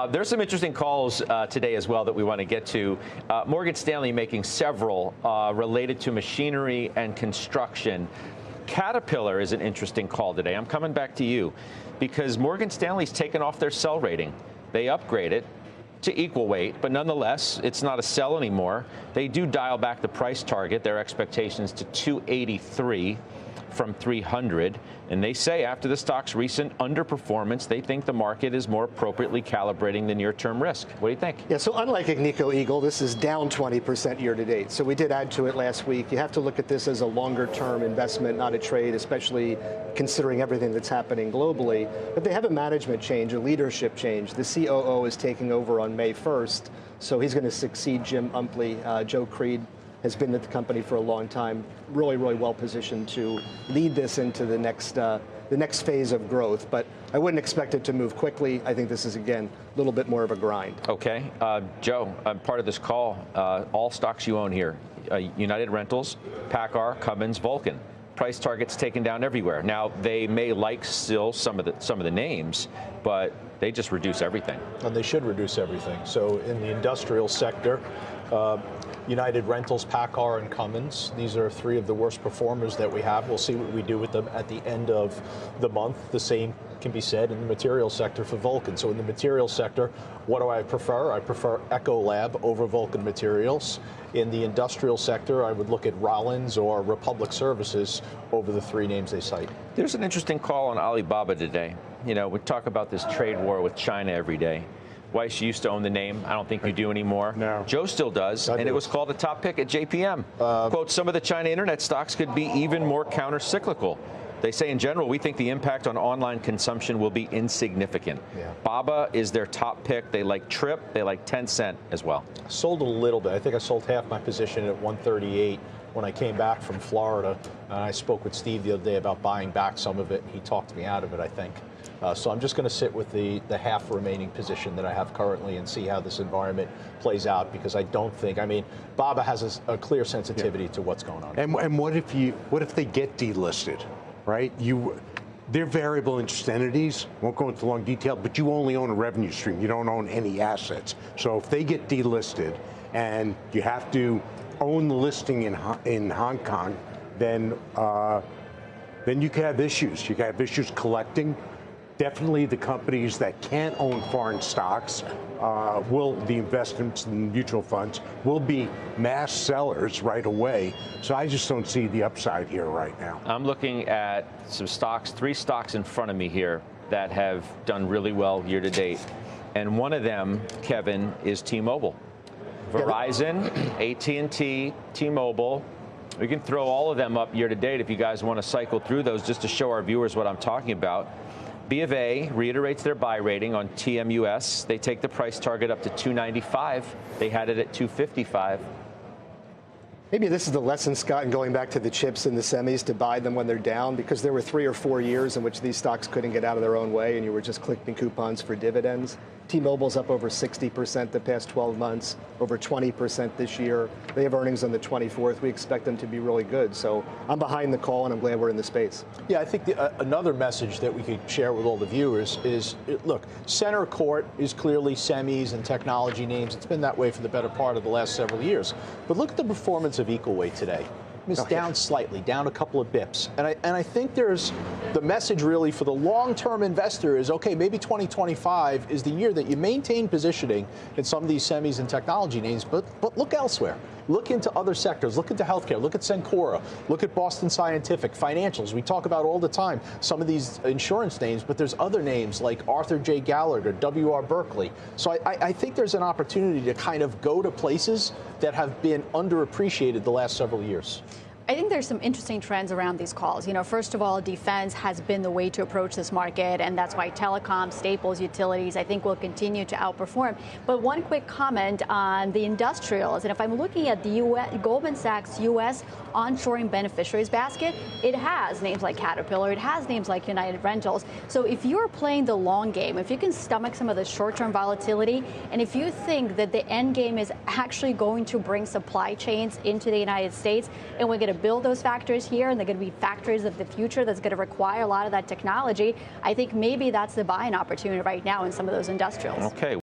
There's some interesting calls today as well that we want to get to. Morgan Stanley making several related to machinery and construction. Caterpillar is an interesting call today. I'm coming back to you because Morgan Stanley's taken off their sell rating. They upgrade it to equal weight, but nonetheless, it's not a sell anymore. They do dial back the price target, their expectations to 283 from 300. And they say after the stock's recent underperformance, they think the market is more appropriately calibrating the near-term risk. What do you think? Yeah, so unlike Agnico Eagle, this is down 20% year to date. So we did add to it last week. You have to look at this as a longer-term investment, not a trade, especially considering everything that's happening globally. But they have a management change, a leadership change. The COO is taking over on May 1st, so he's going to succeed Jim Umpley. Joe Creed has been at the company for a long time, really well positioned to lead this into the next phase of growth. But I wouldn't expect it to move quickly. I think this is, again, a little bit more of a grind. Okay. Joe, part of this call, all stocks you own here, United Rentals, PACCAR, Cummins, Vulcan. Price targets taken down everywhere. Now, they may like still some of the names, but they just reduce everything. And they should reduce everything. So in the industrial sector, United Rentals, PACCAR, and Cummins. These are three of the worst performers that we have. We'll see what we do with them at the end of the month. The same can be said in the material sector for Vulcan. So in the material sector, what do I prefer? I prefer Ecolab over Vulcan Materials. In the industrial sector, I would look at Rollins or Republic Services over the three names they cite. There's an interesting call on Alibaba today. You know, we talk about this trade war with China every day. Weiss used to own the name. I don't think you do anymore. No. Joe still does, and it was called a top pick at JPM. Quote, some of the China internet stocks could be even more counter-cyclical. They say in general, we think the impact on online consumption will be insignificant. Yeah. Baba is their top pick. They like Trip. They like Tencent as well. I sold a little bit. I think I sold half my position at 138 when I came back from Florida. I spoke with Steve the other day about buying back some of it. He talked me out of it, I think. So I'm just going to sit with the half remaining position that I have currently and see how this environment plays out, because I don't think, I mean, Baba has a clear sensitivity to what's going on. And what if they get delisted, right? They're variable interest entities, won't go into long detail, but you only own a revenue stream. You don't own any assets. So if they get delisted and you have to own the listing in Hong Kong, then you can have issues. You can have issues collecting. Definitely the companies that can't own foreign stocks, the investments in mutual funds will be mass sellers right away. So I just don't see the upside here right now. I'm looking at some stocks, three stocks in front of me here that have done really well year to date. And one of them, Kevin, is T-Mobile. Verizon, AT&T, T-Mobile. We can throw all of them up year to date if you guys want to cycle through those just to show our viewers what I'm talking about. B of A reiterates their buy rating on TMUS. They take the price target up to 295. They had it at 255. Maybe this is the lesson, Scott, in going back to the chips and the semis to buy them when they're down, because there were 3 or 4 years in which these stocks couldn't get out of their own way and you were just clicking coupons for dividends. T-Mobile's up over 60% the past 12 months, over 20% this year. They have earnings on the 24th. We expect them to be really good. So I'm behind the call, and I'm glad we're in the space. Yeah, I think another message that we could share with all the viewers is, look, center court is clearly semis and technology names. It's been that way for the better part of the last several years. But look at the performance of Equal Weight today. It's down slightly, down a couple of bips. And I think there's the message really for the long-term investor is, okay, maybe 2025 is the year that you maintain positioning in some of these semis and technology names, but look elsewhere. Look into other sectors. Look into healthcare. Look at Cencora. Look at Boston Scientific, financials. We talk about all the time some of these insurance names, but there's other names like Arthur J. Gallagher, W.R. Berkeley. So I think there's an opportunity to kind of go to places that have been underappreciated the last several years. I think there's some interesting trends around these calls. You know, first of all, defense has been the way to approach this market, and that's why telecom, staples, utilities, I think will continue to outperform. But one quick comment on the industrials, and if I'm looking at the Goldman Sachs U.S. onshoring beneficiaries basket, it has names like Caterpillar, it has names like United Rentals. So if you're playing the long game, if you can stomach some of the short-term volatility, and if you think that the end game is actually going to bring supply chains into the United States, and we're going to build those factories here, and they're going to be factories of the future that's going to require a lot of that technology, I think maybe that's the buying opportunity right now in some of those industrials. Okay.